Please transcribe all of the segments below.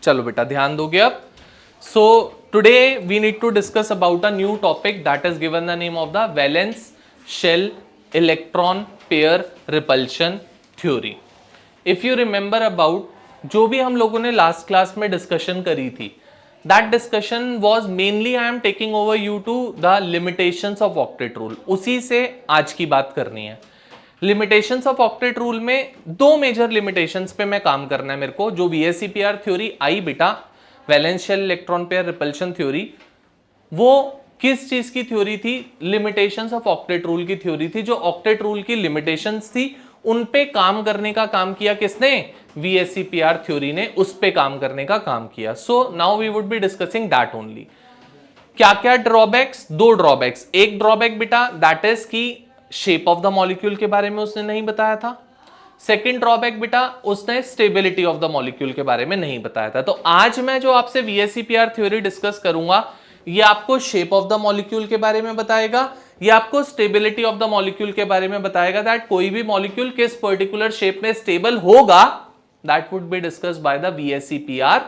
चलो बेटा ध्यान दोगे अब। So today we need to discuss about a new topic that is given the name of the valence shell electron pair repulsion theory. If you remember about जो भी हम लोगों ने लास्ट क्लास में डिस्कशन करी थी, that discussion was mainly I am taking over you to the limitations of octet rule. उसी से आज की बात करनी है। लिमिटेशंस ऑफ ऑक्टेट रूल में दो मेजर लिमिटेशंस पे मैं काम करना है मेरे को। जो VSEPR थ्योरी आई बेटा, valence shell electron pair repulsion theory, वो किस चीज की थ्योरी थी? लिमिटेशंस ऑफ ऑक्टेट रूल की थ्योरी थी। जो ऑक्टेट रूल की लिमिटेशंस थी उन पे काम करने का काम किया किसने? VSEPR थ्योरी ने उस पे काम करने का काम किया। So now we would be discussing that only. क्या क्या ड्रॉबैक्स? दो ड्रॉबैक्स। एक ड्रॉबैक बेटा दैट इज की शेप ऑफ द मॉलिक्यूल के बारे में उसने नहीं बताया था। सेकेंड ड्रॉबैक बेटा उसने स्टेबिलिटी ऑफ द मॉलिक्यूल के बारे में नहीं बताया था। तो आज मैं जो आपसे VSEPR थ्योरी डिस्कस करूंगा ये आपको शेप ऑफ द मॉलिक्यूल के बारे में बताएगा, ये आपको स्टेबिलिटी ऑफ द मॉलिक्यूल के बारे में बताएगा। दैट कोई भी मॉलिक्यूल किस पर्टिकुलर शेप में स्टेबल होगा, that would be discussed by the VSEPR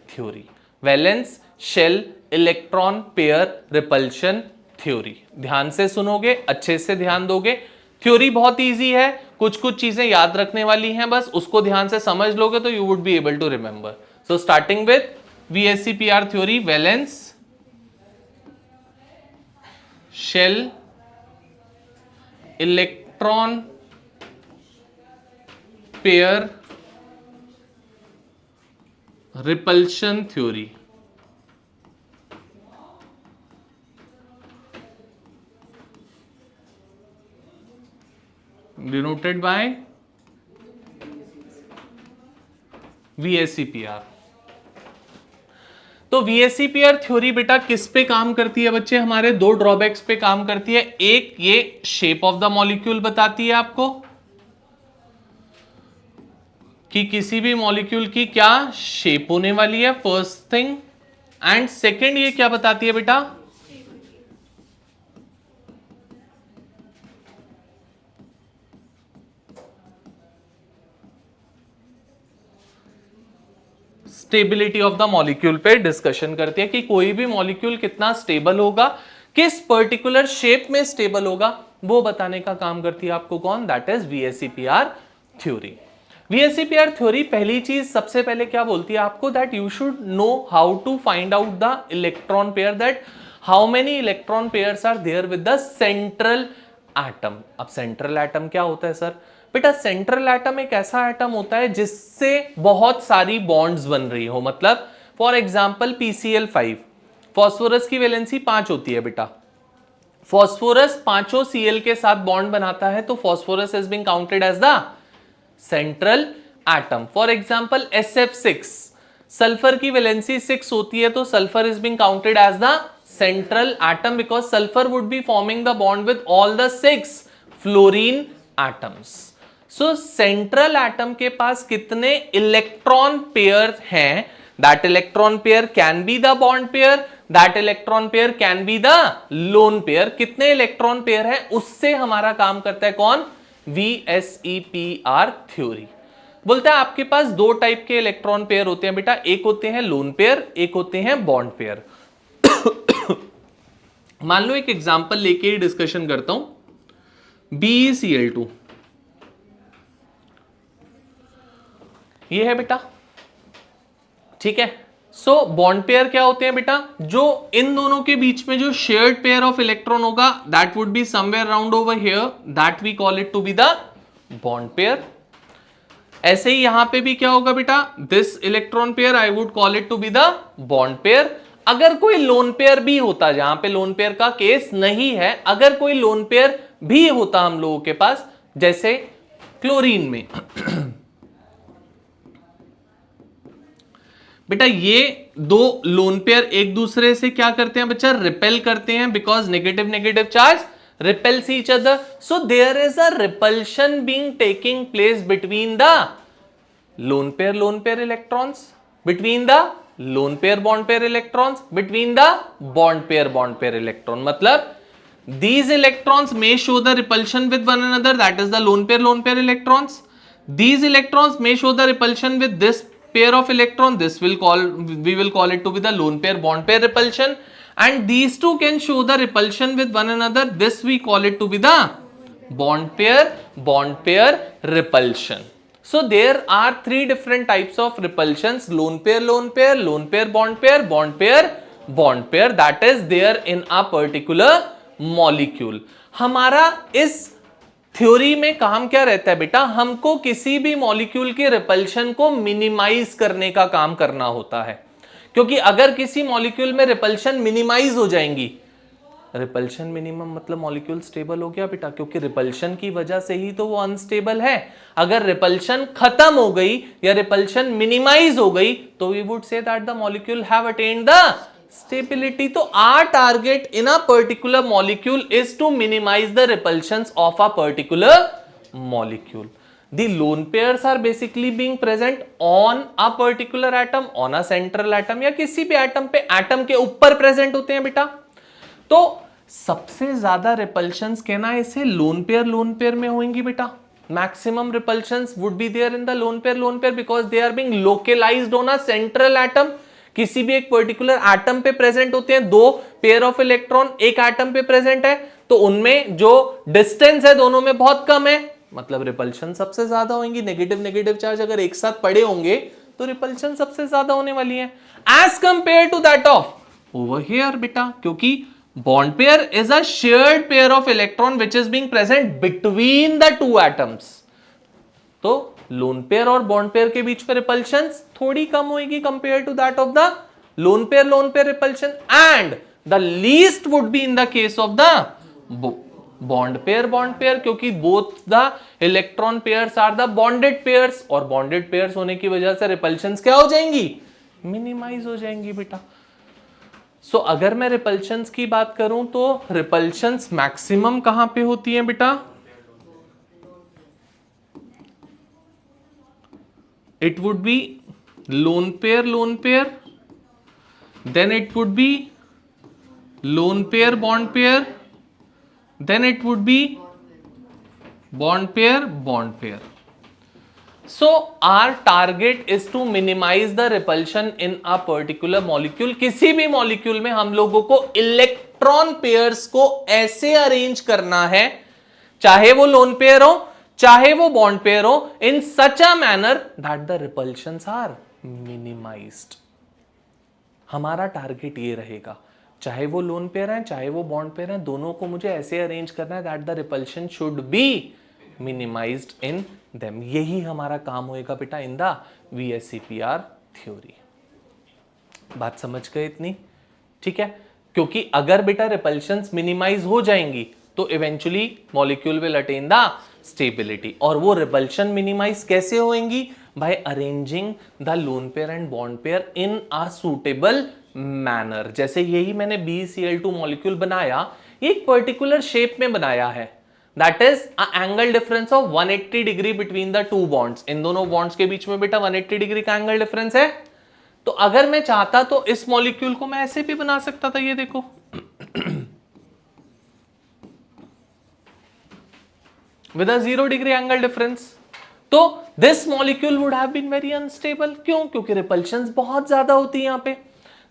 theory, valence shell electron pair repulsion theory. ध्यान से सुनोगे, अच्छे से ध्यान दोगे। थ्योरी बहुत इजी है, कुछ कुछ चीजें याद रखने वाली हैं, बस उसको ध्यान से समझ लोगे तो you would be able to remember. So starting with VSEPR theory, valence shell electron pair repulsion theory. Denoted by VSEPR। तो VSEPR थ्योरी बेटा किस पे काम करती है बच्चे? हमारे दो ड्रॉबैक्स पे काम करती है। एक ये शेप ऑफ द मॉलिक्यूल बताती है आपको कि किसी भी मॉलिक्यूल की क्या शेप होने वाली है, फर्स्ट थिंग। एंड सेकेंड ये क्या बताती है बेटा? स्टेबिलिटी ऑफ द मॉलिक्यूल पे डिस्कशन करती है कि कोई भी मॉलिक्यूल कितना स्टेबल होगा, किस पर्टिकुलर शेप में स्टेबल होगा, वो बताने का काम करती है आपको कौन? That is VSEPR theory. VSEPR theory पहली चीज सबसे पहले क्या बोलती है आपको? That you should know how to find out the electron pair, that how many electron pairs are there with the central atom. अब सेंट्रल एटम क्या होता है सर? बेटा सेंट्रल एटम एक ऐसा एटम होता है जिससे बहुत सारी बॉन्ड्स बन रही हो। मतलब फॉर एग्जांपल PCl5, फास्फोरस की वैलेंसी 5 होती है बेटा। फास्फोरस पांचों Cl के साथ बॉन्ड बनाता है तो phosphorus is being counted as the central atom. For example SF6, sulphur की वैलेंसी 6 होती है तो sulphur is being counted as the central atom because sulphur would be forming the bond with all the 6 fluorine atoms. So central atom के पास कितने electron pair हैं? That electron pair can be the bond pair, that electron pair can be the lone pair. कितने electron pair है उससे हमारा काम करता है कौन? VSEPR theory. बोलता है आपके पास दो टाइप के इलेक्ट्रॉन पेयर होते हैं बेटा, एक होते हैं लोन पेयर, एक होते हैं बॉन्ड पेयर। मान लो एक एग्जांपल लेके ही डिस्कशन करता हूं। BeCl2 ये है बेटा, ठीक है। सो बॉन्ड पेयर क्या होते हैं बेटा? जो इन दोनों के बीच में जो शेयर्ड पेयर ऑफ इलेक्ट्रॉन होगा that would be somewhere around over here, that we call it to be the bond pair. ऐसे ही यहां पे भी क्या होगा बेटा? This electron pair I would call it to be the bond pair. अगर कोई लोन पेयर भी होता, जहां पे लोन पेयर का केस नहीं है, अगर कोई लोन पेयर भी होता हम लोगों के पास, जैसे क्लोरीन में बेटा ये दो लोन पेयर एक दूसरे से क्या करते हैं बच्चा? रिपेल करते हैं because negative negative charge repels each other. So there is a repulsion being taking place between the lone pair electrons, between the lone pair bond pair electrons, between the bond pair electron. मतलब these electrons may show the repulsion with one another, that is the lone pair electrons. These electrons may show the repulsion with this pair of electron, this we will call it to be the lone pair bond pair repulsion, and these two can show the repulsion with one another, this we call it to be the bond pair repulsion. So there are three different types of repulsions: lone pair bond pair, bond pair, that is there in a particular molecule. हमारा इस theory में काम क्या रहता है बेटा, हमको किसी भी मॉलिक्यूल के रिपल्शन को मिनिमाइज करने का काम करना होता है, क्योंकि अगर किसी मॉलिक्यूल में रिपल्शन मिनिमाइज हो जाएंगी, रिपल्शन मिनिमम मतलब मॉलिक्यूल स्टेबल हो गया बेटा, क्योंकि रिपल्शन की वजह से ही तो वो अनस्टेबल है। अगर रिपल्शन खत्म हो गई या रिपल्शन मिनिमाइज हो गई तो we would say that the molecule have attained the stability. तो our target in a particular molecule is to minimize the repulsions of a particular molecule. The lone pairs are basically being present on a particular atom, on a central atom, या किसी भी atom पे, atom के ऊपर present होते हैं बेटा। तो सबसे ज्यादा रिपल्शंस कहना है इसे लोन पेयर में होंगी बेटा। Maximum repulsions would be there in the lone pair because they are being localised on a central atom. किसी भी एक पर्टिकुलर एटम पे प्रेजेंट होते हैं, दो पेयर ऑफ इलेक्ट्रॉन एक एटम पे प्रेजेंट है, तो उनमें जो डिस्टेंस है दोनों में बहुत कम है, मतलब रिपल्शन सबसे ज्यादा होंगी। नेगेटिव चार्ज अगर एक साथ पड़े होंगे तो रिपल्शन सबसे ज्यादा होने वाली है as compare to that of over here बेटा, क्योंकि bond pair is a shared pair of electron which is being present between the two atoms. तो लोन पेयर और बॉन्ड पेयर के बीच में रिपल्शन थोड़ी कम होगी compare to that of the lone pair repulsion, and the least would be in the case of the bond pair, क्योंकि both the electron pairs are the bonded pairs, और bonded pairs होने की वजह से repulsions क्या हो जाएंगी, minimise हो जाएंगी बेटा। सो अगर मैं रिपल्शंस की बात करूं तो रिपल्शंस मैक्सिमम कहां पे होती हैं बेटा, it would be lone pair, then it would be lone pair bond pair, then it would be bond pair. So our target is to minimize the repulsion in a particular molecule. किसी भी molecule में हम लोगों को electron pairs को ऐसे arrange करना है, चाहे वो लोन पेयर हो चाहे वो बॉन्ड पेयर हो, in such a manner that the repulsions are minimized. हमारा टारगेट ये रहेगा, चाहे वो लोन पेयर है चाहे वो बॉन्ड पेयर है, दोनों को मुझे ऐसे अरेंज करना है that the repulsion should be minimised in them. यही हमारा काम होएगा बेटा इन द VSEPR थ्योरी। बात समझ गए इतनी? ठीक है, क्योंकि अगर बेटा रिपल्शंस मिनिमाइज हो जाएंगी तो eventually molecule will attain the stability. और वो रिपल्शन मिनिमाइज कैसे होंगी, by arranging the lone pair and bond pair in a suitable manner. जैसे यही मैंने BeCl2 मॉलिक्यूल बनाया, एक पर्टिकुलर शेप में बनाया है, that is a angle difference of 180 degree between the two bonds. इन दोनों बॉन्ड्स के बीच में बेटा 180 डिग्री का एंगल डिफरेंस है। तो अगर मैं चाहता तो इस मॉलिक्यूल को मैं ऐसे भी बना सकता था, ये देखो with a 0 degree angle difference। तो this molecule would have been very unstable। क्यों? क्योंकि रिपल्शंस बहुत ज्यादा होती है यहाँ पे।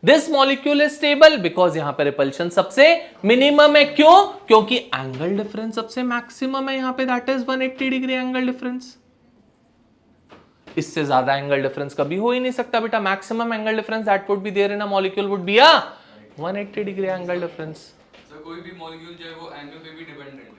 This molecule is stable because यहाँ पे रिपल्शन सबसे मिनिमम है। क्यों? क्योंकि एंगल डिफरेंस सबसे मैक्सिमम है यहाँ पे, that is 180 degree angle difference. इससे ज्यादा एंगल डिफरेंस कभी हो ही नहीं सकता बेटा। Maximum angle difference that would be there in a molecule would be a 180 degree angle difference. कोई भी मॉलिक्यूल जो है वो एंगल पे भी डिपेंडेंट है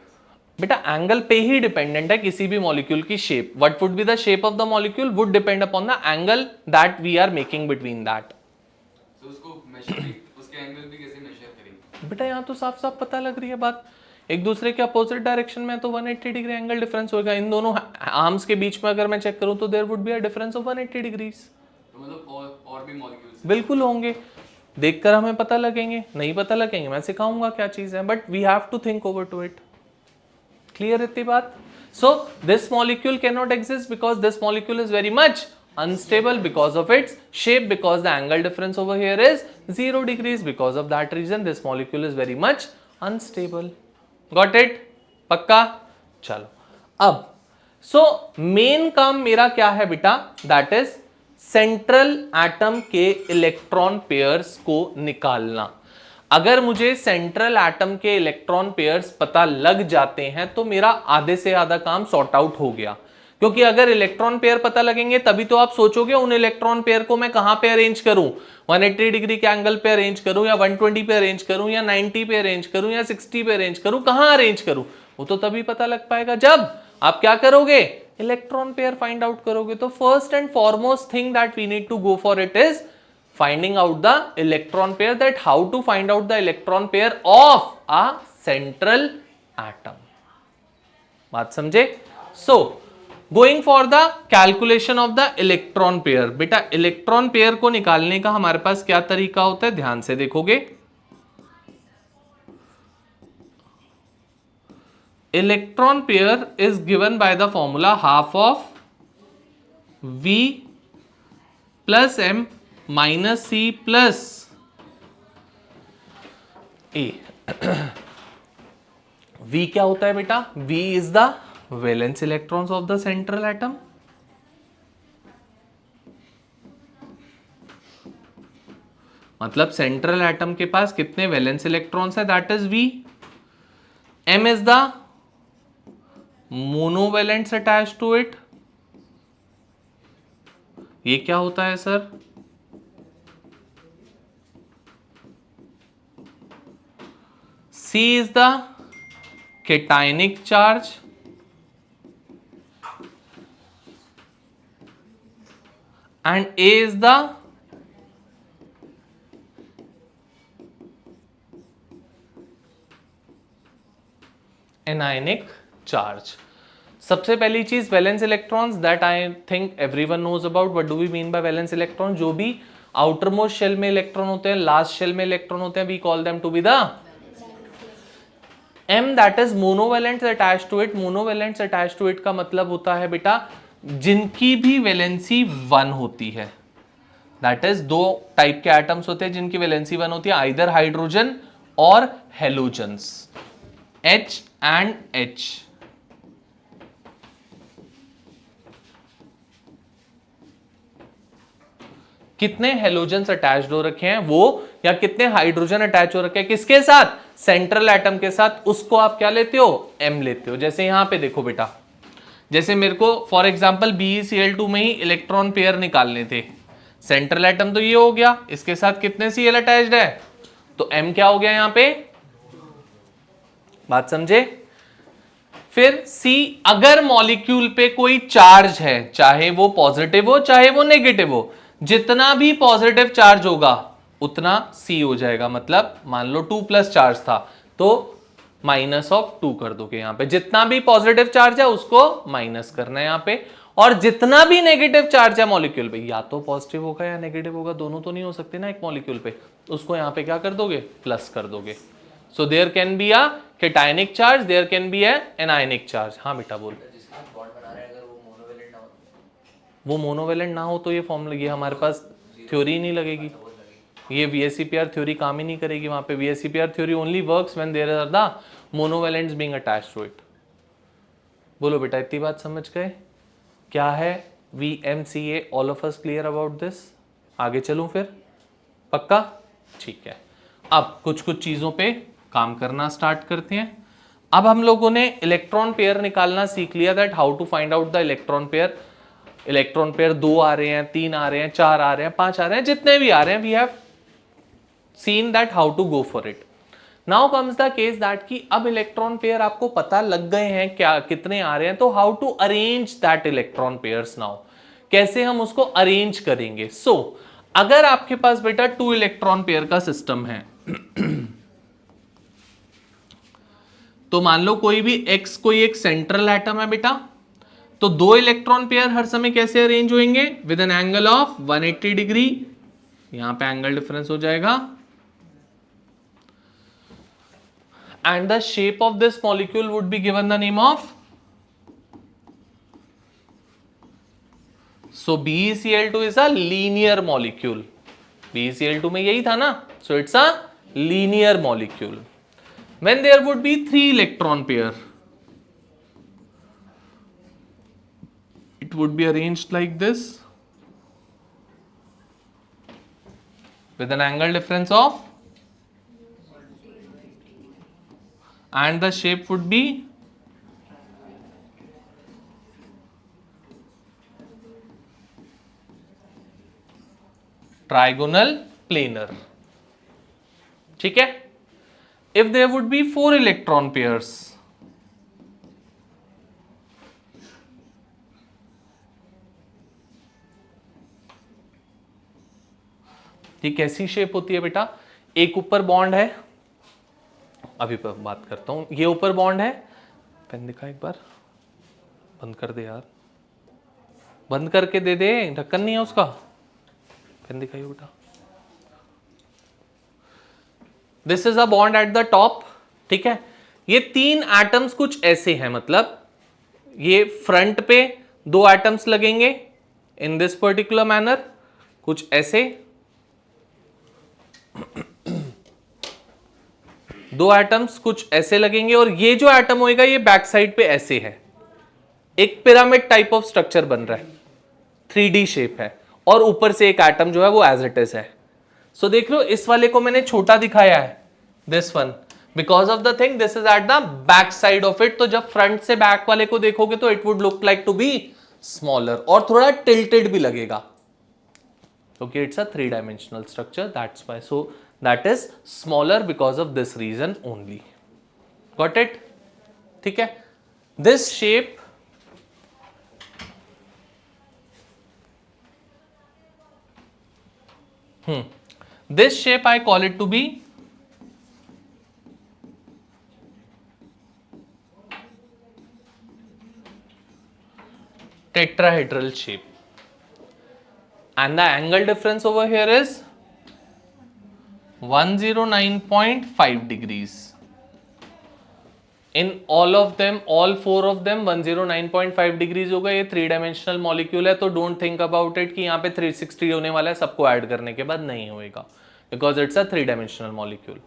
बेटा, एंगल पे ही डिपेंडेंट है किसी भी मॉलिक्यूल की shape. What would be the shape of the molecule would depend upon the angle that we are making between that. तो उसको मेजर भी, उसके एंगल भी कैसे मेजर करेंगे बेटा यहाँ तो साफ साफ पता लग रही है बात, एक दूसरे के अपोजिट डायरेक्शन में तो 180 डिग्री एंगल डिफरेंस होगा। इन दोनों आर्म्स के बीच में अगर मैं चेक करूं तो there would be a difference of 180 degrees. तो मतलब और भी मॉलिक्यूल्स बिल्कुल होंगे, देखकर हमें पता लगेंगे, नहीं पता लगेंगे मैं सिखाऊंगा क्या चीज है, but we have to think over to it. Clear इतनी बात? So this molecule cannot exist because this molecule is very much unstable because of its shape, because the angle difference over here is 0 degrees. Because of that reason this molecule is very much unstable. Got it? पक्का? चलो अब so main काम मेरा क्या है बेटा, that is central atom के electron pairs को निकालना। अगर मुझे सेंट्रल एटम के इलेक्ट्रॉन पेयर्स पता लग जाते हैं तो मेरा आधे से आधा काम सॉर्ट आउट हो गया, क्योंकि अगर इलेक्ट्रॉन पेयर पता लगेंगे तभी तो आप सोचोगे उन इलेक्ट्रॉन पेयर को मैं कहां पे अरेंज करूं, 180 डिग्री के एंगल पे अरेंज करूं या 120 पे अरेंज करूं या 90 पे अरेंज करूं या 60 पे अरेंज करूं, कहां अरेंज करूं। वो तो तभी पता लग पाएगा जब आप क्या करोगे, इलेक्ट्रॉन पेयर फाइंड आउट करोगे। तो first and foremost thing that we need to go for it is finding out the electron pair, that how to find out the electron pair of a central atom। बात समझे। so going for the calculation of the electron pair, बेटा electron pair को निकालने का हमारे पास क्या तरीका होता है, ध्यान से देखोगे। Electron pair is given by the formula half of v plus m minus C plus A. V क्या होता है बेटा, V is the valence electrons of the central atom. मतलब सेंट्रल एटम के पास कितने वैलेंस इलेक्ट्रॉन्स है, that is V। M is the monovalents attach to it. ये क्या होता है sir, C is the cationic charge and A is the anionic charge। सबसे पहली चीज valence electrons, that I think everyone knows about. What do we mean by valence electron, जो भी outer most shell में इलेक्ट्रॉन होते हैं, last shell में electron होते हैं, we call them to be the M, that is monovalents attached to it। monovalents attached to it का मतलब होता है बेटा जिनकी भी वैलेंसी 1 होती है। दैट इज दो टाइप के एटम्स होते हैं जिनकी वैलेंसी 1 होती है, आइदर हाइड्रोजन और हेलोजन्स, H एंड H। कितने हेलोजन्स अटैच्ड हो रखे हैं वो, या कितने हाइड्रोजन अटैच हो रखे हैं किसके साथ, सेंट्रल एटम के साथ, उसको आप क्या लेते हो, M लेते हो। जैसे यहां पे देखो बेटा, जैसे मेरे को फॉर एग्जांपल BeCl2 में ही इलेक्ट्रॉन पेयर निकालने थे, सेंट्रल एटम तो ये हो गया, इसके साथ कितने Cl अटैच्ड है, तो M क्या हो गया यहां पे, बात समझे। फिर C, अगर मॉलिक्यूल पे कोई चार्ज है, चाहे वो पॉजिटिव हो चाहे वो नेगेटिव हो, जितना भी पॉजिटिव चार्ज होगा उतना C हो जाएगा। मतलब मान लो 2+ चार्ज था तो -2 कर दोगे यहां पे, जितना भी पॉजिटिव चार्ज है उसको माइनस करना है यहां पे, और जितना भी नेगेटिव चार्ज है मॉलिक्यूल पे, या तो पॉजिटिव होगा या नेगेटिव होगा, दोनों तो नहीं हो सकते ना एक मॉलिक्यूल पे, उसको यहां पे क्या कर दोगे, प्लस कर दोगे। So there can be a cationic charge, there can be a anionic charge. हाँ बेटा बोल। वो मोनोवेलेंट ना हो तो ये फॉर्मूला, ये हमारे पास थ्योरी नहीं लगेगी, ये VSEPR थ्योरी काम ही नहीं करेगी वहां पे। VSEPR theory only works when there are the monovalents being attached to it. बोलो बेटा इतनी बात समझ गए, क्या है VMCA, all of us clear about this. आगे चलूं फिर, पक्का, ठीक है। अब कुछ कुछ चीजों पे काम करना स्टार्ट करते हैं। अब हम लोगों ने इलेक्ट्रॉन पेयर निकालना सीख लिया, that how to find out the electron pair. Electron pair 2 आ रहे हैं, 3 आ रहे हैं, 4 आ रहे हैं, 5 आ रहे हैं, जितने भी आ रहे हैं, we have seen that how to go for it. Now comes the case that कि अब इलेक्ट्रॉन पेयर आपको पता लग गए हैं क्या कितने आ रहे हैं, तो how to arrange that electron pairs now, कैसे हम उसको अरेंज करेंगे। सो अगर आपके पास बेटा 2 इलेक्ट्रॉन पेयर का सिस्टम है तो मान लो कोई भी X कोई एक सेंट्रल एटम है बेटा, तो 2 इलेक्ट्रॉन पेयर हर समय कैसे अरेंज होंगे, with an angle of 180 degree. यहां पे एंगल डिफरेंस हो जाएगा, and the shape of this molecule would be given the name of, so BeCl2 is a linear molecule. BeCl2 में यही था ना, so it's a linear molecule. When there would be 3 electron pair, it would be arranged like this. with an angle difference of, and the shape would be trigonal planar. ठीक है. If there would be 4 electron pairs, ये कैसी shape होती है बेटा? एक ऊपर bond है, अभी पर बात करता हूं. ये ऊपर बॉन्ड है, पेन दिखा एक बार, बंद कर दे यार, बंद करके दे दे, ढक्कन नहीं है उसका. पेन दिखाइए बेटा. This is a bond at the top. ठीक है. ये 3 एटम्स कुछ ऐसे हैं, मतलब ये फ्रंट पे 2 एटम्स लगेंगे इन दिस पर्टिकुलर मैनर, कुछ ऐसे 2 एटम्स कुछ ऐसे लगेंगे, और ये जो एटम होएगा ये बैक साइड पे ऐसे है. एक पिरामिड टाइप ऑफ स्ट्रक्चर बन रहा है, 3D शेप है, और ऊपर से एक एटम जो है वो एज इट इज है. सो देख लो, इस वाले को मैंने छोटा दिखाया है, this one, because of the thing this is at the back side of it. तो जब फ्रंट से बैक वाले को देखोगे तो it would look like to be smaller, और थोड़ा टिल्टेड भी लगेगा, क्योंकि it's a 3 dimensional structure, that's why. So that is smaller because of this reason only. Got it? ठीक है. This shape this shape I call it to be tetrahedral shape, and the angle difference over here is 109.5 degrees. In all of them, all 4 of them 109.5 degrees होगा. ये 3 dimensional molecule है, तो don't think about it कि यहाँ पे 360 होने वाला है, सबको ऐड करने के बाद नहीं होएगा, because it's a 3 dimensional molecule.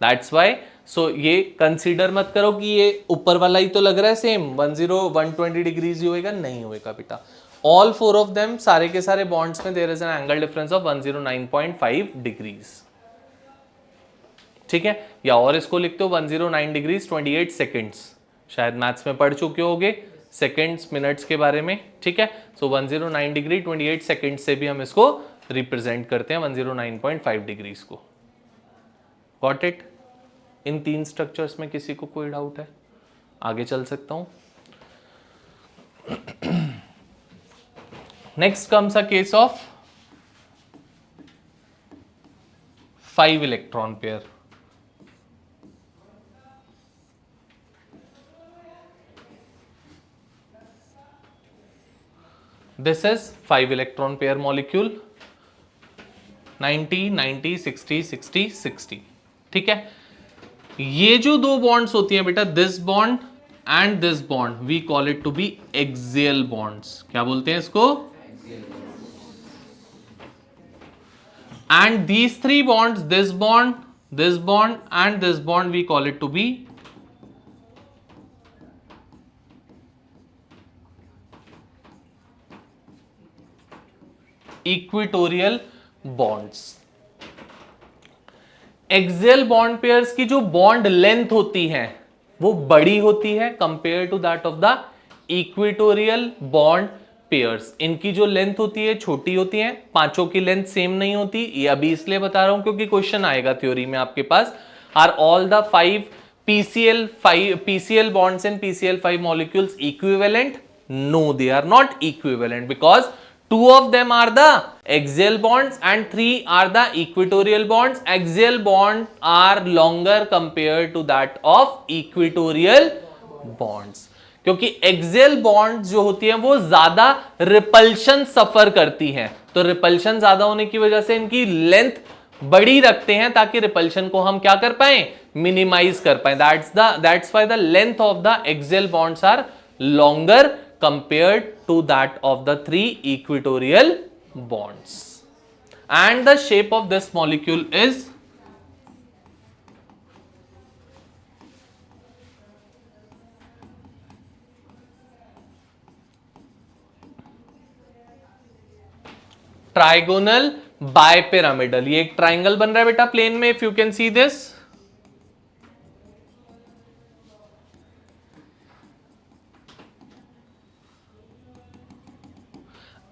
That's why. So ये कंसीडर मत करो कि ये ऊपर वाला ही तो लग रहा है सेम 120 डिग्रीज ही होएगा, नहीं होएगा बेटा. ऑल 4 ऑफ देम, सारे के सारे बॉन्ड्स में there is an angle difference of 109.5 degrees. ठीक है. या और इसको लिखते हो 109 डिग्रीज 28 सेकेंड्स, शायद मैथ्स में पढ़ चुके होगे सेकेंड्स मिनट्स के बारे में. ठीक है. सो 109 डिग्री 28 सेकेंड से भी हम इसको रिप्रेजेंट करते हैं 109.5 डिग्रीज को. Got it? इन 3 स्ट्रक्चर्स में किसी को कोई डाउट है? आगे चल सकता हूं. Next comes a case of 5 electron pair. This is 5 electron pair molecule, 90 90 60 60 60. ठीक है. ये जो 2 बॉन्ड्स होती हैं बेटा, this bond and this bond, we call it to be axial bonds. क्या बोलते हैं इसको? And these 3 bonds, this bond and this bond, we call it to be equatorial bonds. Axial bond pairs की जो bond length होती है वो बड़ी होती है compare to that of the equatorial bond pairs. इनकी जो लेंथ होती है छोटी होती है, पांचों की लेंथ सेम नहीं होती. ये अभी इसलिए बता रहा हूं क्योंकि क्वेश्चन आएगा थ्योरी में आपके पास, are all the 5 PCl bonds in PCl5 molecules equivalent? No, they are not equivalent, because 2 of them are the axial bonds and 3 are the equatorial bonds. Axial bonds are longer compared to that of equatorial bonds, क्योंकि axial bond जो होती है वो ज्यादा repulsion सफर करती हैं. तो repulsion ज्यादा होने की वजह से इनकी लेंथ बड़ी रखते हैं, ताकि रिपल्शन को हम क्या कर पाए? मिनिमाइज कर पाए. That's why the length of the axial bonds are longer compared to that of the 3 equatorial bonds. And the shape of this molecule is trigonal bipyramidal. ये एक ट्राइंगल बन रहा है बेटा प्लेन में, if you can see this.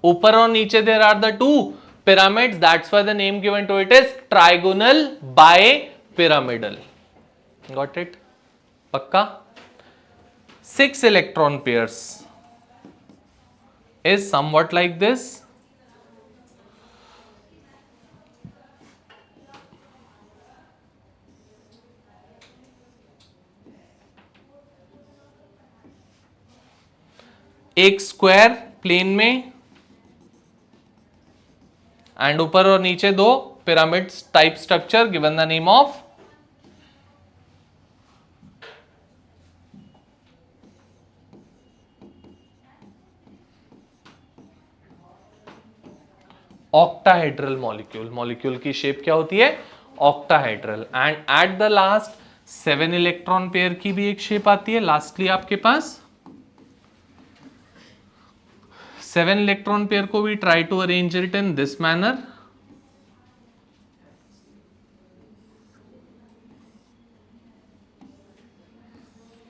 ऊपर और नीचे there are the two pyramids, that's why the name given to it is trigonal bipyramidal. Got it? पक्का? 6 electron pairs is somewhat like this. एक स्क्वायर प्लेन में and ऊपर और नीचे दो pyramid type structure given the name of octahedral molecule. Molecule की shape क्या होती है? Octahedral. And at the last 7 electron pair की भी एक शेप आती है। लास्टली आपके पास 7 इलेक्ट्रॉन पेयर को भी try to arrange it in this manner.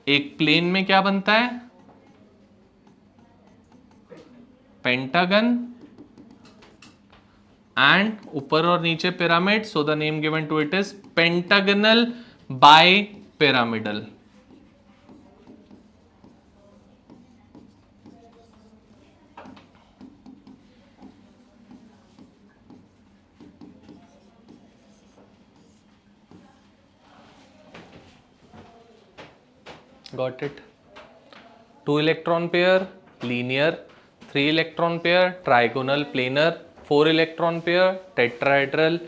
एक प्लेन में क्या बनता है? पेंटागन एंड ऊपर और नीचे pyramid, so the name given to it is pentagonal bipyramidal. Got it? 2 electron pair linear, 3 electron pair trigonal planar, 4 electron pair tetrahedral,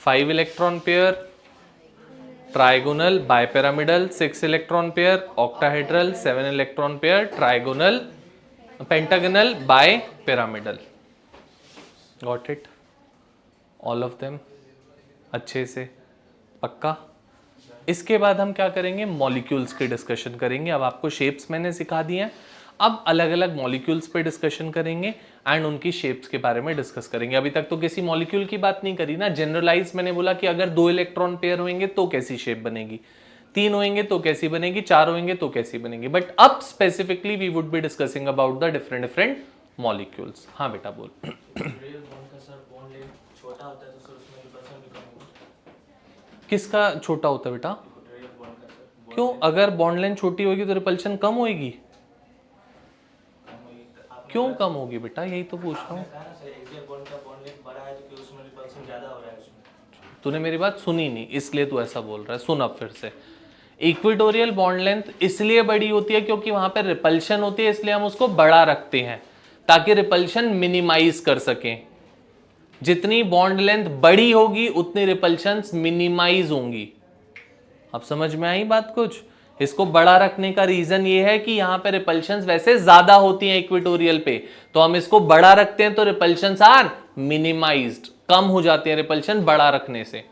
5 electron pair trigonal bipyramidal, 6 electron pair octahedral, 7 electron pair trigonal pentagonal bipyramidal. Got it? All of them अच्छे से पक्का। इसके बाद हम क्या करेंगे? Molecules की discussion करेंगे। अब आपको शेप्स मैंने सिखा दिए हैं, अब अलग अलग मॉलिक्यूल्स पे डिस्कशन करेंगे एंड उनकी शेप्स के बारे में डिस्कस करेंगे। अभी तक तो किसी मॉलिक्यूल की बात नहीं करी ना। जनरलाइज मैंने बोला कि अगर 2 इलेक्ट्रॉन पेयर होंगे तो कैसी शेप बनेगी, 3 होंगे तो कैसी बनेगी, 4 होंगे तो कैसी बनेगी। बट अब specifically we would be discussing about the different molecules. हाँ बेटा बोल। किसका छोटा होता है बेटा? क्यों? अगर बॉन्ड लेंथ छोटी होगी तो रिपल्शन कम होगी। क्यों कम होगी बेटा? यही तो पूछ रहा हूँ। तूने मेरी बात सुनी नहीं, इसलिए तू ऐसा बोल रहा है। सुन अब फिर से। इक्वेटोरियल बॉन्ड लेंथ इसलिए बड़ी होती है क्योंकि वहां पर रिपल्शन होती है, इसलिए हम उसको बड़ा रखते हैं ताकि रिपल्शन मिनिमाइज कर सकें। जितनी बॉन्ड लेंथ बड़ी होगी उतनी रिपल्शंस मिनिमाइज होंगी। अब समझ में आई बात कुछ? इसको बड़ा रखने का रीजन ये है कि यहां पे रिपल्शंस वैसे ज्यादा होती हैं इक्वेटोरियल पे, तो हम इसको बड़ा रखते हैं तो रिपल्शंस आर मिनिमाइज्ड, कम हो जाते हैं रिपल्शन बड़ा रखने से।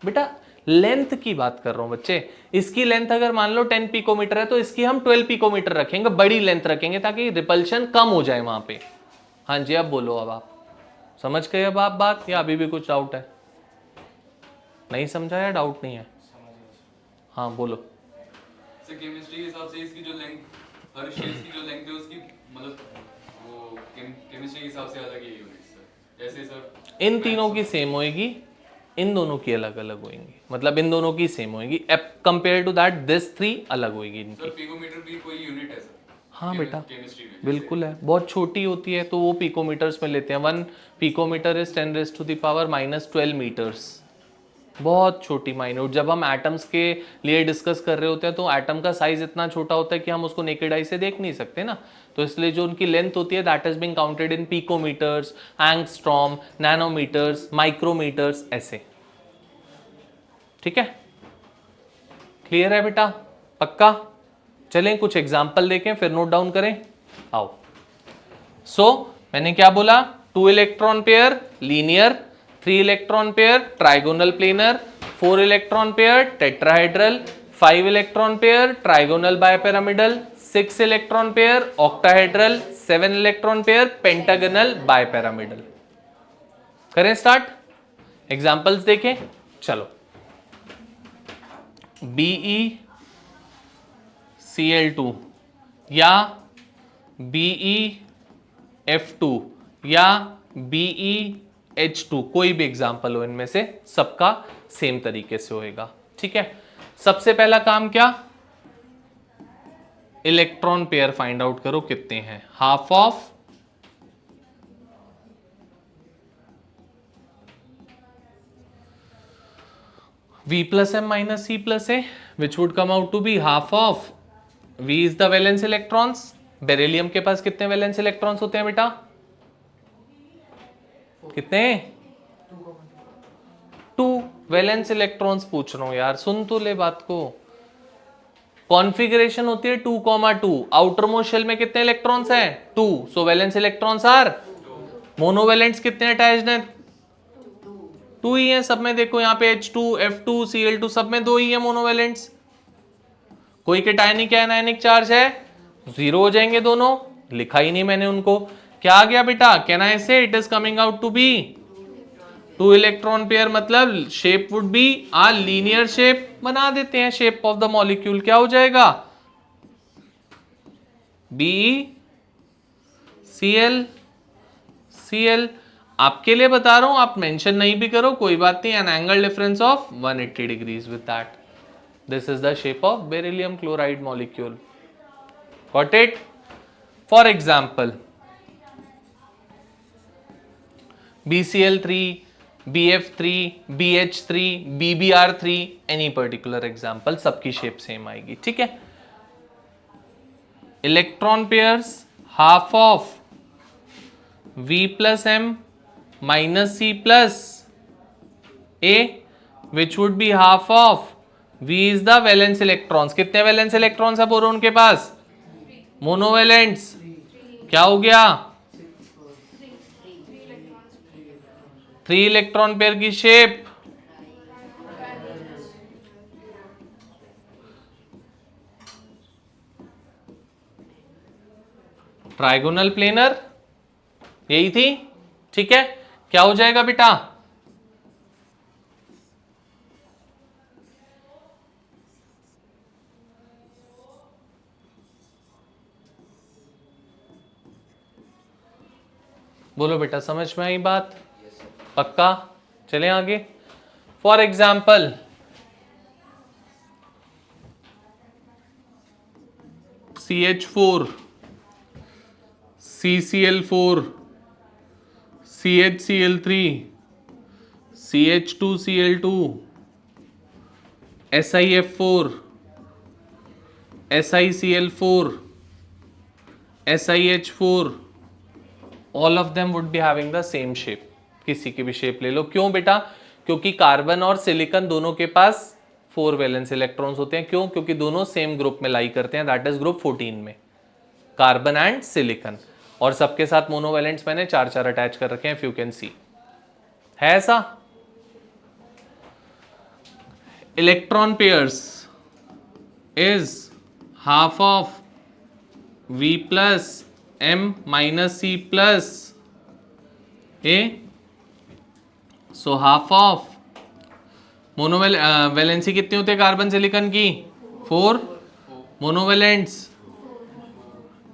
बेटा लेंथ की बात कर रहा हूं बच्चे। इसकी लेंथ अगर मान लो 10 पिकोमीटर है तो इसकी हम 12 पिकोमीटर रखेंगे, बड़ी लेंथ रखेंगे ताकि रिपल्शन कम हो जाए वहां पे। हाँ जी, अब बोलो। अब आप समझ गए अब आप बात, या अभी भी कुछ डाउट है? नहीं समझा या डाउट नहीं है? हाँ बोलो। सर केमिस्ट्री के हिसाब से इसकी जो लेंथ, हर शेप्स की जो लेंथ है उसकी मतलब वो केमिस्ट्री के हिसाब से अलग ही यूनिट्स सर। जैसे सर इन तीनों की सेम होएगी, इन दोनों की अलग अलग होएंगी। मतलब इन दोनों की सेम होएगी कंपेयर टू दैट दिस 3 अलग होएगी इनकी। सर पिकोमीटर भी कोई यूनिट है सर? हाँ बेटा केमिस्ट्री में बिल्कुल है। बहुत छोटी होती है तो वो पिकोमीटर्स में लेते हैं। 1 पिकोमीटर इज 10⁻⁻12 मीटर्स। बहुत छोटी माइन्यूट। जब हम एटम्स के लिए डिस्कस कर रहे होते हैं तो एटम का साइज इतना छोटा होता है कि हम उसको नेकेड आई से देख नहीं सकते ना, तो इसलिए जो उनकी लेंथ होती है that is being counted in picometres, angstrom, nanometres, micrometres, ऐसे। ठीक है, क्लियर है बेटा? पक्का? चलें कुछ एग्जाम्पल देखें फिर नोट डाउन करें। आओ। सो मैंने क्या बोला? 2 electron pair linear, 3 electron pair trigonal planar, 4 electron pair tetrahedral, 5 electron pair trigonal bipyramidal, 6 electron pair, octahedral, 7 electron pair, pentagonal, bipyramidal. करें स्टार्ट, एग्जांपल्स देखें। चलो, BeCl2 या BeF2 या BeH2, कोई भी एग्जांपल हो इनमें से, सबका सेम तरीके से होएगा। ठीक है, सबसे पहला काम क्या, इलेक्ट्रॉन पेयर फाइंड आउट करो कितने हैं। Half of V plus M minus C plus A, which would come out to be half of V is the valence electrons। Beryllium के पास कितने वैलेंस इलेक्ट्रॉन्स होते हैं बेटा, कितने, 2 वैलेंस इलेक्ट्रॉन्स पूछ रहा हूं यार, सुन तो ले बात को। कॉन्फ़िगरेशन होती है 2,2। आउटर मोस्ट शेल में कितने इलेक्ट्रॉन्स हैं, 2, सो वैलेंस इलेक्ट्रॉन्स आर, मोनोवैलेंट्स कितने अटैच्ड हैं, 2 ही है सब में। देखो यहाँ पे H2, F2, Cl2 सब में 2 ही है मोनोवैलेंट्स। कोई कैटायनिक या एनायनिक चार्ज है, 0 हो जाएंगे दोनों, लिखा ही नहीं मैंने उनको। क्या आ गया बेटा, can I say it is coming out to be 2 electron pair, मतलब shape would be a linear shape, बना देते हैं शेप ऑफ द मॉलिक्यूल। क्या हो जाएगा, BeCl। आपके लिए बता रहा हूं, आप मेंशन नहीं भी करो कोई बात नहीं, N angle difference of 180 degrees with that. This is the shape of beryllium chloride molecule. Got it. For example BCl3, BF3, BH3, BBr3, any particular example, सबकी शेप सेम आएगी। ठीक है, electron pairs half of V plus M minus C plus A, which would be half of V is the valence electrons। कितने valence electrons है boron के पास, मोनोवैलेंट्स। क्या हो गया, 3 इलेक्ट्रॉन पेयर की शेप, ट्राइगोनल प्लेनर, यही थी। ठीक है, क्या हो जाएगा बेटा, बोलो बेटा, समझ में आई बात, पक्का। चलें आगे। For example CH4, CCl4, CHCl3, CH2Cl2, SiF4, SiCl4, SiH4, all of them would be having the same shape। किसी की भी शेप ले लो। क्यों बेटा, क्योंकि कार्बन और सिलिकॉन दोनों के पास 4 वैलेंस इलेक्ट्रॉन्स होते हैं। क्यों, क्योंकि दोनों सेम ग्रुप में लाई करते हैं, दैट इज ग्रुप 14 में, कार्बन एंड सिलिकॉन। और सबके साथ मोनोवैलेंट्स मैंने 4 अटैच कर रखे हैं, इफ यू कैन सी, है ऐसा। Electron pairs is half of V plus M minus C plus A, so half of valency कितनी होती है कार्बन सिलिकॉन की, 4, मोनोवैलेंट्स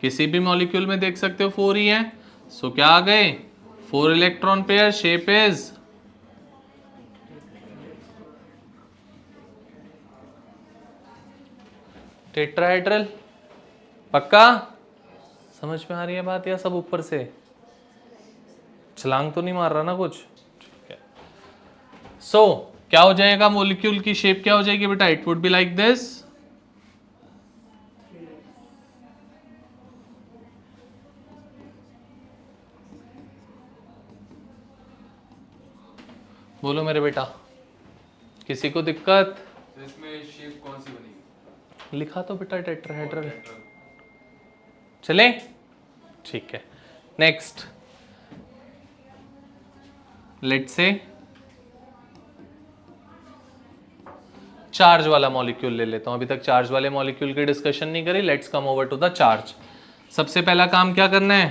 किसी भी मॉलिक्यूल में देख सकते हो 4 ही है। सो क्या आ गए, 4 electron pair, shape is tetrahedral. पक्का समझ में आ रही है बात, या सब ऊपर से छलांग तो नहीं मार रहा ना कुछ। ठीक है, सो क्या हो जाएगा, मॉलिक्यूल की शेप क्या हो जाएगी बेटा, it would be like this. बोलो मेरे बेटा, किसी को दिक्कत, तो इसमें शेप कौन सी बनेगी, लिखा तो बेटा टेट्राहेड्रल। चले, ठीक है। नेक्स्ट लेट्स से चार्ज वाला मॉलिक्यूल ले लेता हूं, अभी तक चार्ज वाले मॉलिक्यूल की डिस्कशन नहीं करी, let's come over to the charge. सबसे पहला काम क्या करना है,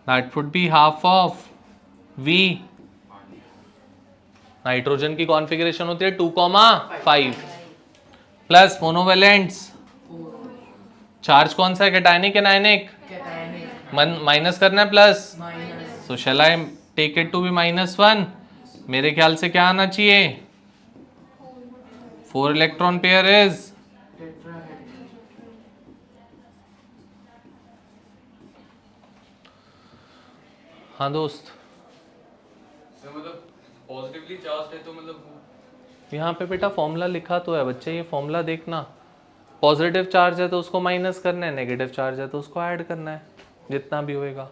that would be half of V। Nitrogen की कॉन्फ़िगरेशन होती है 2,5 प्लस मोनोवेलेंट्स, चार्ज कौन सा है, कैटायनिक एनायनिक, माइनस करना है plus, so shall I take it to be -1। मेरे ख्याल से क्या आना चाहिए, 4 इलेक्ट्रॉन पेयर इज, हाँ दोस्त, सर मतलब पॉजिटिवली चार्ज है तो मतलब यहाँ पे बेटा फॉर्मूला लिखा तो है बच्चे, ये फॉर्मूला देखना, पॉजिटिव चार्ज है तो उसको माइनस करना है, नेगेटिव चार्ज है तो उसको ऐड करना है, जितना भी होएगा,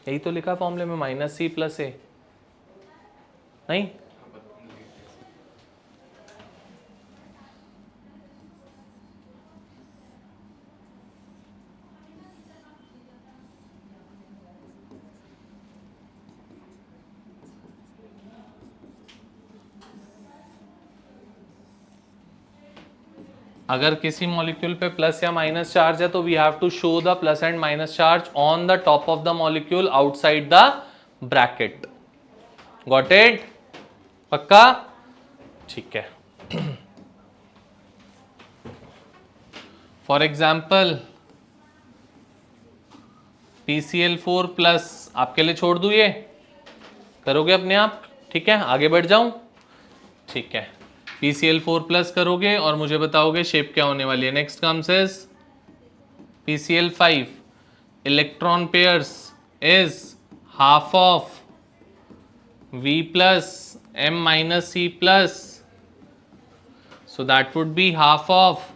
यही तो लिखा फॉर्मूले में, -C + A, नहीं? अगर किसी मॉलिक्यूल पे प्लस या माइनस चार्ज है तो we have to show the plus and minus charge on the top of the molecule outside the bracket. Got it? पक्का? ठीक है। फॉर एग्जाम्पल PCl4 प्लस, आपके लिए छोड़ दूं, ये करोगे अपने आप, ठीक है, आगे बढ़ जाऊं, ठीक है, PCl4 प्लस करोगे और मुझे बताओगे शेप क्या होने वाली है। Next comes is PCl5, electron pairs is half of V plus M minus C plus, so that would be half of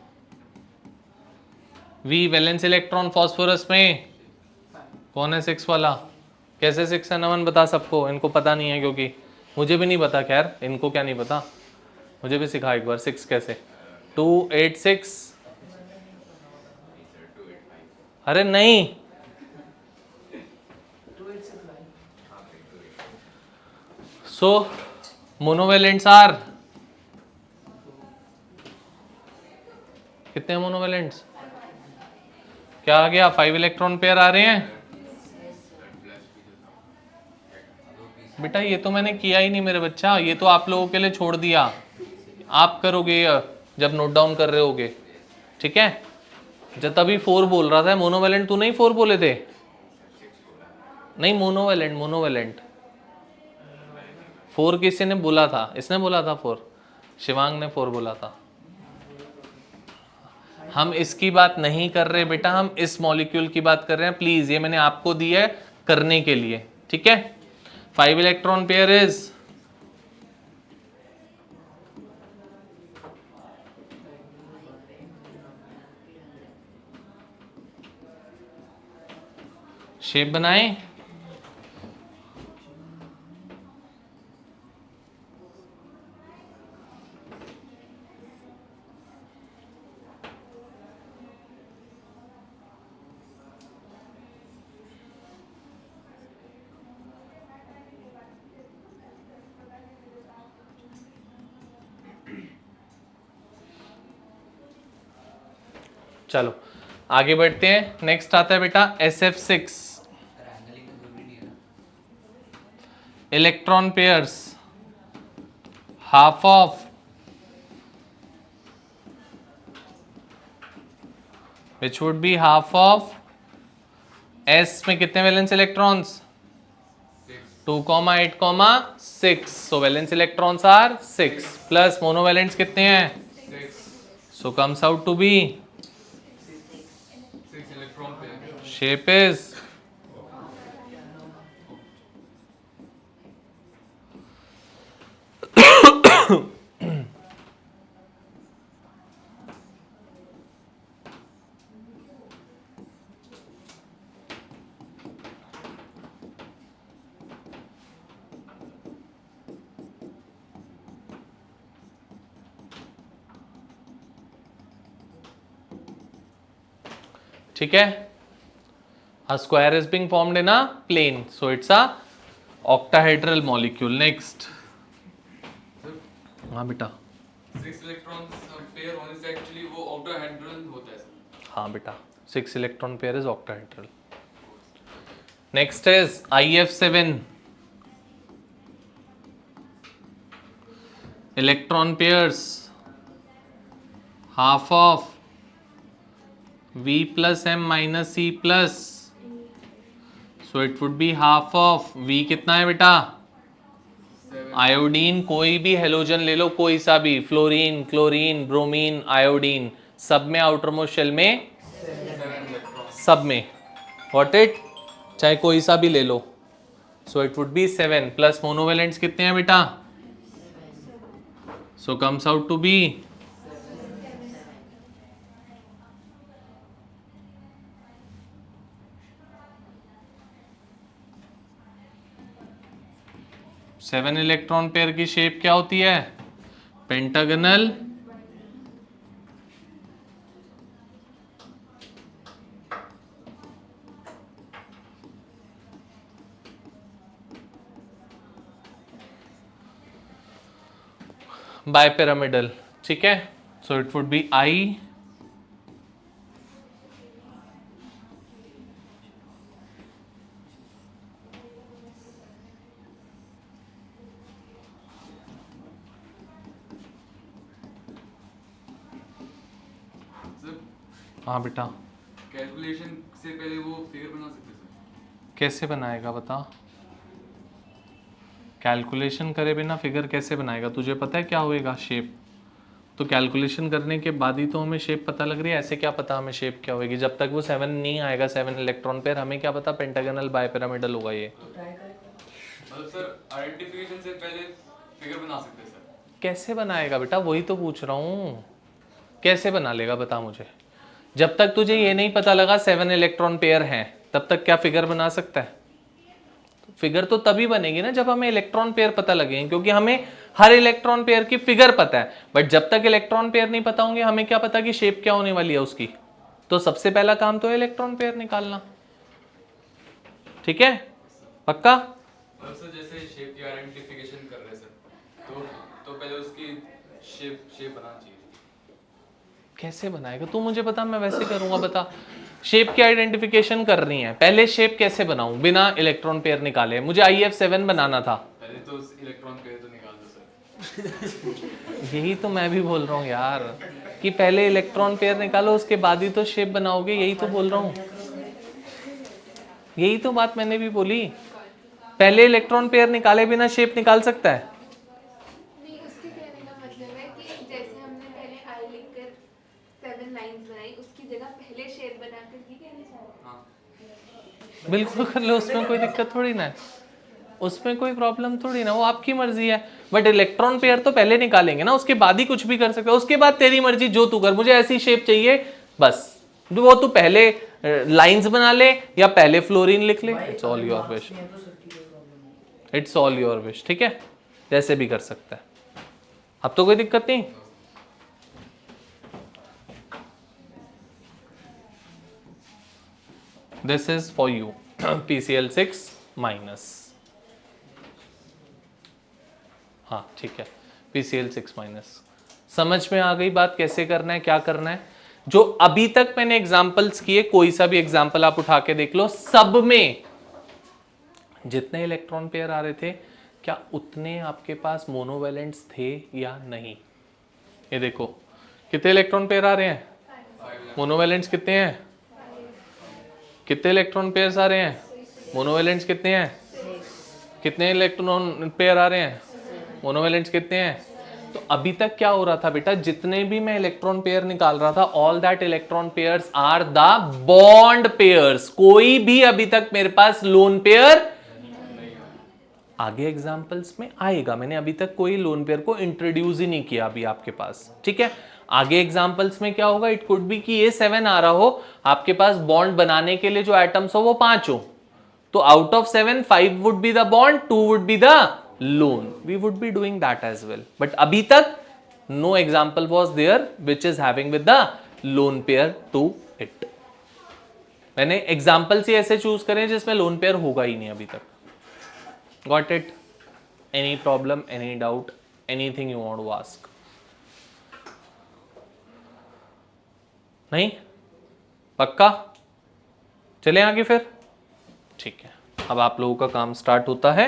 V। Valence electron phosphorus में कौन है 6 वाला, कैसे 6 है नमन, बता सबको, इनको पता नहीं है क्योंकि मुझे भी नहीं पता, खैर इनको क्या नहीं पता, मुझे भी सिखा एक बार 6 कैसे, 286, अरे नहीं, सो मोनोवेलेंट्स आर, कितने मोनोवेलेंट्स, क्या आ गया, 5 इलेक्ट्रॉन पेयर आ रहे हैं। बेटा ये तो मैंने किया ही नहीं मेरे बच्चा, ये तो आप लोगों के लिए छोड़ दिया, आप करोगे जब नोट डाउन कर रहे होगे, ठीक है। जब तभी 4 बोल रहा था, मोनोवेलेंट तू नहीं 4 बोले थे, नहीं मोनोवेलेंट, मोनोवेलेंट 4 किसी ने बोला था, इसने बोला था 4, शिवांग ने 4 बोला था। हम इसकी बात नहीं कर रहे बेटा, हम इस मॉलिक्यूल की बात कर रहे हैं, प्लीज ये मैंने आपको दी है करने के लिए, ठीक है। 5 इलेक्ट्रॉन पेयर इज शेप बनाएं, चलो आगे बढ़ते हैं। नेक्स्ट आता है बेटा SF6, electron pairs half of which would be half of S में कितने valence electrons, 2,8,6, so valence electrons are 6 plus monovalents कितने हैं, 6 so comes out to be, electron pair. Shape is ठीक है। A square is being formed in a plane, so it's a octahedral molecule. Next. Sir हाँ बेटा. 6 electrons pair होने से actually वो octahedral होता है सर. हाँ बेटा, 6 electron pair is octahedral. Next is IF7. Electron pairs half of V plus M minus C plus. So it would be half of V कितना है बेटा? 7 आयोडीन, कोई भी हेलोजन ले लो, कोई सा भी, फ्लोरीन, क्लोरीन, ब्रोमीन, आयोडीन, सब में आउटर मोस्ट शेल में, 7 इलेक्ट्रॉन्स. सब में, व्हाट इट, चाहे कोई सा भी ले लो. So it would be 7 plus monovalents कितने हैं बेटा? So comes out to be 7 electron pair की शेप क्या होती है? Pentagonal bipyramidal. ठीक है, so it would be I sir हाँ बेटा, कैलकुलेशन से पहले वो फिगर बना सकते हैं सर. कैसे बनाएगा बता? कैलकुलेशन करे बिना फिगर कैसे बनाएगा? तुझे पता है क्या होएगा शेप? तो कैलकुलेशन करने के बाद ही तो हमें शेप पता लग रही है, ऐसे क्या पता हमें शेप क्या होगी? जब तक वो 7 नहीं आएगा, 7 इलेक्ट्रॉन पेयर, हमें क्या पता पेंटागनल बायपिरामिडल होगा ये? मतलब सर आइडेंटिफिकेशन से पहले फिगर बना सकते हैं सर. कैसे बनाएगा बेटा? वही तो पूछ रहा हूँ, कैसे बना लेगा बता मुझे? जब तक तुझे ये नहीं पता लगा 7 इलेक्ट्रॉन पेयर हैं, तब तक क्या फिगर बना सकता है? फिगर तो तभी बनेगी ना जब हमें इलेक्ट्रॉन पेयर पता लगेंगे, क्योंकि हमें हर इलेक्ट्रॉन पेयर की फिगर पता है, बट जब तक इलेक्ट्रॉन पेयर नहीं पता होंगे हमें क्या पता कि शेप क्या होने वाली है उसकी? तो सबसे पहला काम तो है इलेक्ट्रॉन पेयर निकालना. ठीक है, पक्का? मतलब सर जैसे शेप की आइडेंटिफिकेशन कर रहे हैं सर, तो पहले उसकी शेप बनाना चाहिए. कैसे बनाएगा तू? मुझे बता, मैं वैसे करूंगा. बता, शेप की आइडेंटिफिकेशन करनी है, पहले शेप कैसे बनाऊं बिना इलेक्ट्रॉन पेयर निकाले? मुझे IF7 बनाना था. पहले तो इलेक्ट्रॉन पेयर तो निकाल दो सर. यही तो मैं भी बोल रहा हूँ यार, कि पहले इलेक्ट्रॉन पेयर निकालो, उसके बाद ही तो शेप बनाओगे. यही तो बोल रहा हूँ, यही तो बात मैंने भी बोली. पहले इलेक्ट्रॉन पेयर निकाले बिना शेप निकाल सकता है? नहीं, उसके कहने का मतलब है कि जैसे हमने पहले आई लिखकर 7 लाइंस बनाई, उसकी जगह पहले शेप बनाकर ये कहना चाह रहे हैं. हाँ बिल्कुल कर लो, उसमें कोई दिक्कत थोड़ी ना है, उसमें कोई प्रॉब्लम थोड़ी ना, वो आपकी मर्जी है. बट इलेक्ट्रॉन पेयर तो पहले निकालेंगे ना, उसके बाद ही कुछ भी कर सकते हो. उसके बाद तेरी मर्जी, जो तू कर. मुझे ऐसी शेप चाहिए बस, वो तू पहले लाइंस बना ले या पहले फ्लोरीन लिख ले. It's all your wish, it's all your wish. ठीक है, जैसे भी कर सकता है, अब तो कोई दिक्कत नहीं. This is for you PCl6 minus. हाँ ठीक है, PCl6 माइनस. समझ में आ गई बात कैसे करना है, क्या करना है? जो अभी तक मैंने एग्जाम्पल्स किए, कोई सा भी एग्जाम्पल आप उठा के देख लो, सब में जितने इलेक्ट्रॉन पेयर आ रहे थे, क्या उतने आपके पास मोनोवेलेंट्स थे या नहीं? ये देखो कितने इलेक्ट्रॉन पेयर आ रहे हैं, मोनोवेलेंट्स कितने हैं? कितने इलेक्ट्रॉन पेयर्स आ रहे हैं, मोनोवेलेंट्स कितने हैं? कितने इलेक्ट्रॉन पेयर आ रहे हैं, मोनोवेलेंट्स कितने हैं? तो अभी तक क्या हो रहा था बेटा, जितने भी मैं इलेक्ट्रॉन पेयर निकाल रहा था, all that electron pairs are the bond pairs. कोई भी अभी तक मेरे पास लोन पेयर, आगे एग्जांपल्स में आएगा, मैंने अभी तक कोई लोन पेयर को इंट्रोड्यूस ही नहीं किया अभी आपके पास. ठीक है, आगे एग्जांपल्स में क्या होगा, इट कुड बी कि ये 7 आ रहा हो, आपके पास बॉन्ड बनाने के लिए जो एटम्स हो वो 5 हो, तो out of 7 5 would be the bond, 2 would be the lone. We would be doing that as well, but अभी तक no example was there which is having with the lone pair to it. मैंने examples ही ऐसे choose करें जिसमें lone pair होगा ही नहीं अभी तक. Got it? Any problem, any doubt, anything you want to ask? नहीं? पक्का? चले आगे फिर. ठीक है, अब आप लोगों का काम स्टार्ट होता है.